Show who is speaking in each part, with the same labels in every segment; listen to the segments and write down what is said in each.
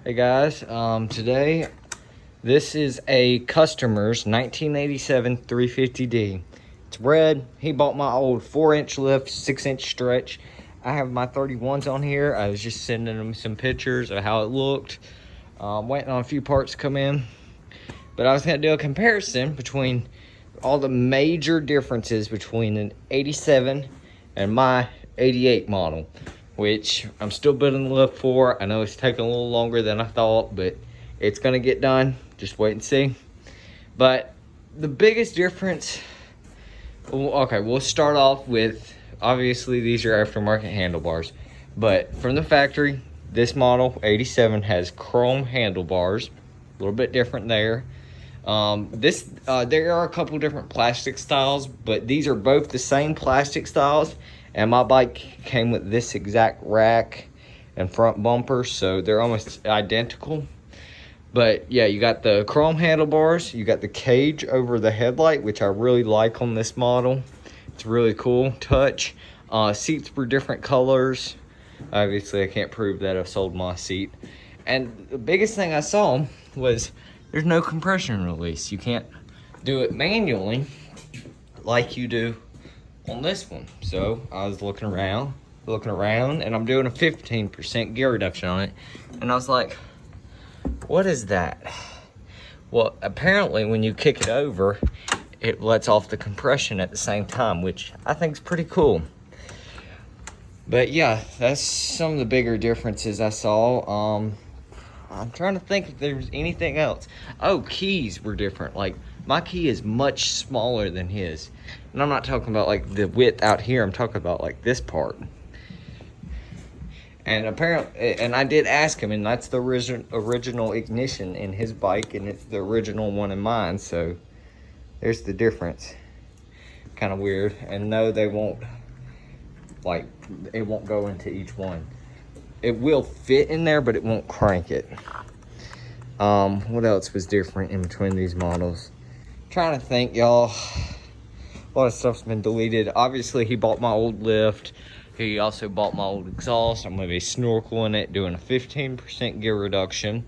Speaker 1: Hey guys, today this is a customer's 1987 350D. It's red. He bought my old 4-inch lift, 6-inch stretch. I have my 31s on here. I was just sending him some pictures of how it looked. Waiting on a few parts to come in. But I was going to do a comparison between all the major differences between an 87 and my 88 model, which I'm still building the lift for. I know it's taking a little longer than I thought, but it's gonna get done. Just wait and see. But the biggest difference, okay, we'll start off with, obviously these are aftermarket handlebars, but from the factory, this model 87 has chrome handlebars, a little bit different there. There are a couple different plastic styles, but these are both the same plastic styles, and my bike came with this exact rack and front bumper, so they're almost identical. But yeah, you got the chrome handlebars, you got the cage over the headlight, which I really like on this model. It's really cool touch. Seats were different colors. Obviously I can't prove that I've sold my seat. And the biggest thing I saw was there's no compression release. You can't do it manually like you do on this one. So I was looking around, and I'm doing a 15% gear reduction on it. And I was like, what is that? Well, apparently when you kick it over, it lets off the compression at the same time, which I think is pretty cool. But yeah, that's some of the bigger differences I saw. I'm trying to think if there's anything else. Oh, keys were different. Like, my key is much smaller than his. And I'm not talking about like the width out here. I'm talking about like this part. And apparently, and I did ask him, and that's the original ignition in his bike, and it's the original one in mine. So there's the difference. Kind of weird. And no, they won't, like, it won't go into each one. It will fit in there, but it won't crank it. What else was different in between these models? Trying to think, y'all. A lot of stuff's been deleted. Obviously, he bought my old lift. He also bought my old exhaust. I'm gonna be snorkeling it, doing a 15% gear reduction.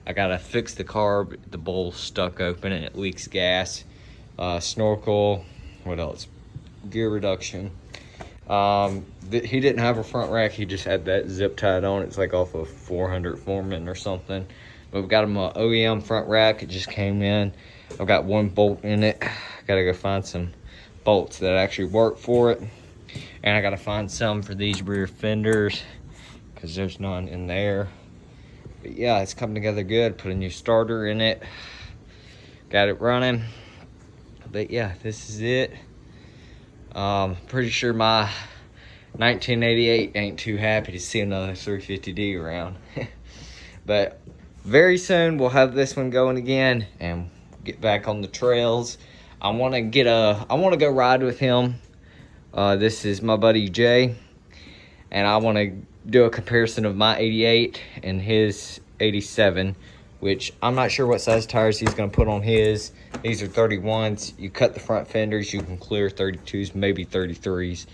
Speaker 1: I gotta fix the carb. The bowl's stuck open and it leaks gas. Snorkel. What else? Gear reduction. He didn't have a front rack. He just had that zip tied on. It's like off of 400 Foreman or something. But we've got him an OEM front rack. It just came in. I've got one bolt in it. Gotta go find some bolts that actually work for it. And I gotta find some for these rear fenders because there's none in there. But yeah, it's coming together good. Put a new starter in it. Got it running. But yeah, this is it. Pretty sure my 1988 ain't too happy to see another 350D around. But very soon we'll have this one going again and get back on the trails. I want to go ride with him. This is my buddy Jay, and I want to do a comparison of my 88 and his 87, which I'm not sure what size tires he's going to put on his. These are 31s. You cut the front fenders, you can clear 32s, maybe 33s.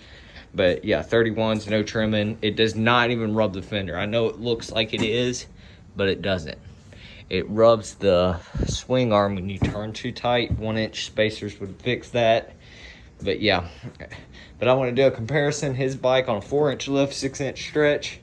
Speaker 1: But yeah, 31s, no trimming. It does not even rub the fender. I know it looks like it is, but it doesn't. It rubs the swing arm when you turn too tight. 1-inch spacers would fix that. But yeah, but I want to do a comparison. His bike on a 4-inch lift, 6-inch stretch,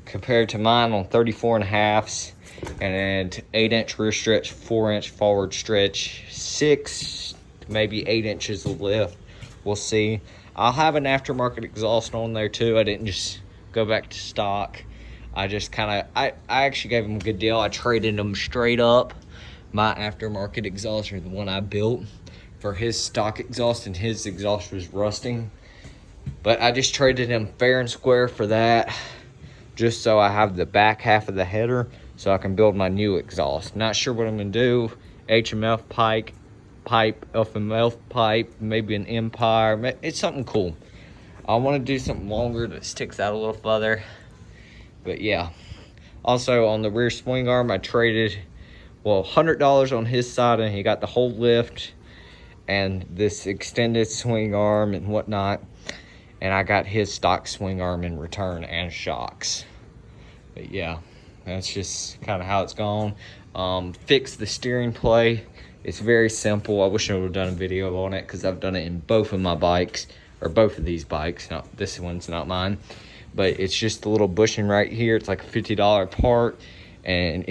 Speaker 1: compared to mine on 34.5s and 8-inch rear stretch, 4-inch forward stretch, 6, maybe 8 inches of lift. We'll see. I'll have an aftermarket exhaust on there too. I didn't just go back to stock. I just I actually gave him a good deal. I traded him straight up my aftermarket exhaust, or the one I built, for his stock exhaust, and his exhaust was rusting. But I just traded him fair and square for that, just so I have the back half of the header so I can build my new exhaust. Not sure what I'm gonna do. HMF pipe, FMF pipe, maybe an Empire. It's something cool. I want to do something longer that sticks out a little further. But yeah. Also on the rear swing arm, I traded, well, $100 on his side, and he got the whole lift and this extended swing arm and whatnot. And I got his stock swing arm in return and shocks. But yeah, that's just kind of how it's gone. Fix the steering play. It's very simple. I wish I would have done a video on it because I've done it in both of my bikes, or both of these bikes. Not this one's not mine, but it's just a little bushing right here. It's like a $50 part, and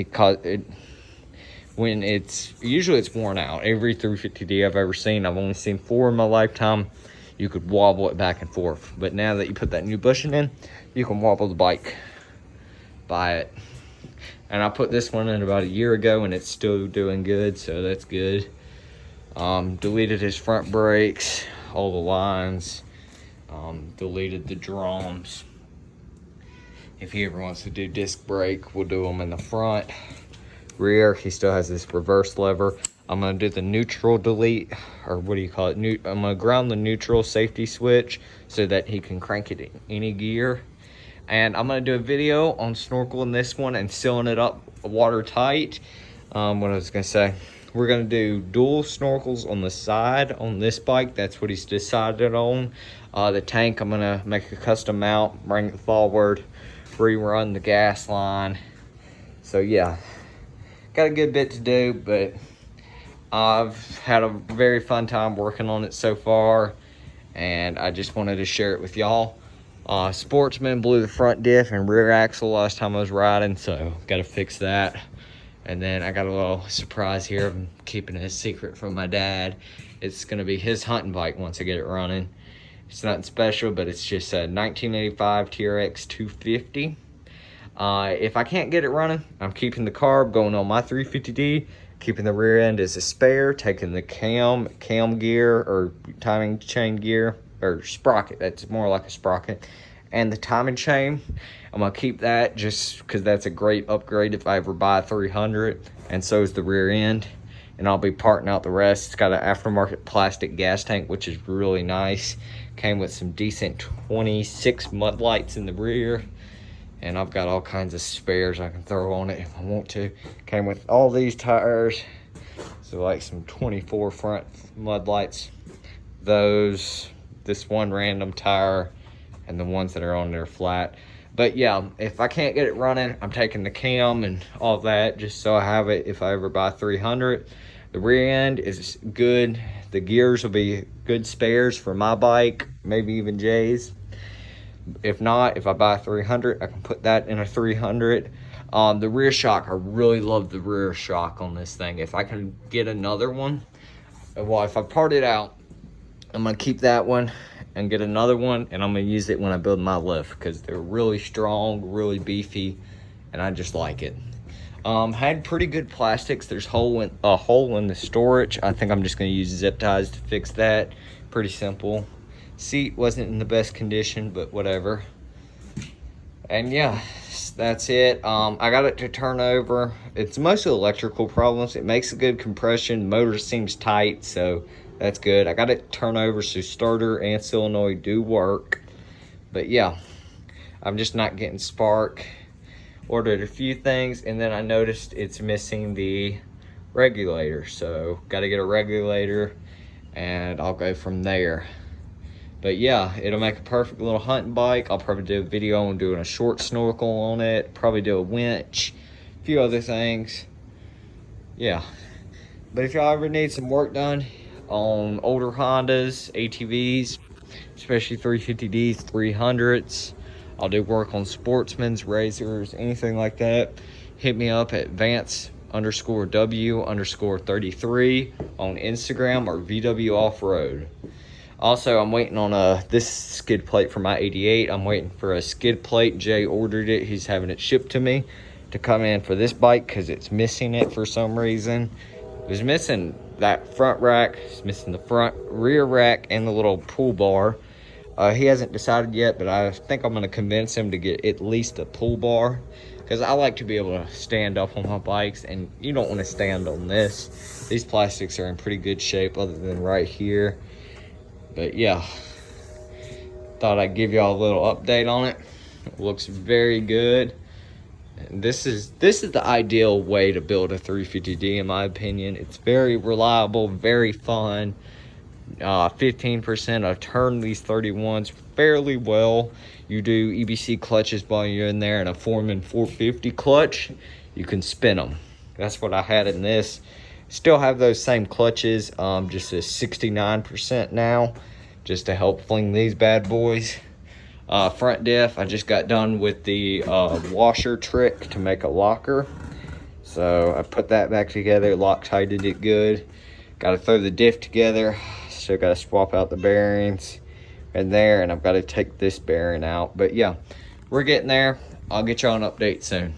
Speaker 1: when it's worn out. Every 350D I've ever seen, I've only seen 4 in my lifetime, you could wobble it back and forth. But now that you put that new bushing in, you can wobble the bike by it. And I put this one in about a year ago and it's still doing good, so that's good. Deleted his front brakes, all the lines, deleted the drums. If he ever wants to do disc brake, we'll do them in the front. Rear, he still has this reverse lever. I'm gonna do the neutral delete, or what do you call it? I'm gonna ground the neutral safety switch so that he can crank it in any gear. And I'm gonna do a video on snorkeling this one and sealing it up watertight. What I was gonna say, we're gonna do dual snorkels on the side on this bike. That's what he's decided on. The tank, I'm gonna make a custom mount, bring it forward, rerun the gas line. So yeah, got a good bit to do, but I've had a very fun time working on it so far, and I just wanted to share it with y'all. Sportsman blew the front diff and rear axle last time I was riding, so got to fix that. And then I got a little surprise here. I'm keeping it a secret from my dad. It's going to be his hunting bike once I get it running. It's nothing special, but it's just a 1985 TRX 250. If I can't get it running, I'm keeping the carb going on my 350D, keeping the rear end as a spare, taking the cam gear or timing chain gear, or sprocket, that's more like a sprocket, and the timing chain. I'm gonna keep that just because that's a great upgrade if I ever buy a 300, and so is the rear end. And I'll be parting out the rest. It's got an aftermarket plastic gas tank, which is really nice. Came with some decent 26 mud lights in the rear. And I've got all kinds of spares I can throw on it if I want to. Came with all these tires. So like some 24 front mud lights. Those, this one random tire, and the ones that are on there flat. But yeah, if I can't get it running, I'm taking the cam and all that just so I have it if I ever buy 300. The rear end is good. The gears will be good spares for my bike, maybe even Jay's. If not, if I buy a 300, I can put that in a 300. The rear shock, I really love the rear shock on this thing. If I can get another one, well, if I part it out, I'm gonna keep that one and get another one, and I'm gonna use it when I build my lift because they're really strong, really beefy, and I just like it. Had pretty good plastics. There's a hole in the storage. I think I'm just gonna use zip ties to fix that. Pretty simple. Seat wasn't in the best condition, but whatever. And yeah, that's it. I got it to turn over. It's mostly electrical problems. It makes a good compression. The motor seems tight, so that's good. I got it to turn over so starter and solenoid do work. But yeah, I'm just not getting spark. Ordered a few things, and then I noticed it's missing the regulator. So got to get a regulator, and I'll go from there. But yeah, it'll make a perfect little hunting bike. I'll probably do a video on doing a short snorkel on it, probably do a winch, a few other things. Yeah, but if y'all ever need some work done on older Hondas, ATVs, especially 350Ds, 300s, I'll do work on Sportsman's, Razors, anything like that, hit me up at Vance_W_33 on Instagram or VW Off-Road. Also, I'm waiting on this skid plate for my 88. I'm waiting for a skid plate. Jay ordered it. He's having it shipped to me to come in for this bike because it's missing it for some reason. It was missing that front rack. It's missing the rear rack and the little pull bar. He hasn't decided yet, but I think I'm going to convince him to get at least a pull bar because I like to be able to stand up on my bikes, and you don't want to stand on this. These plastics are in pretty good shape other than right here. But yeah, thought I'd give y'all a little update on it. It looks very good. And this is the ideal way to build a 350D in my opinion. It's very reliable, very fun. 15%. I've turned these 31s fairly well. You do EBC clutches while you're in there, and a Foreman 450 clutch, you can spin them. That's what I had in this. Still have those same clutches, just a 69% now, just to help fling these bad boys. Front diff, I just got done with the washer trick to make a locker. So I put that back together, Loctited it good. Got to throw the diff together. Still got to swap out the bearings in there, and I've got to take this bearing out. But yeah, we're getting there. I'll get you on an update soon.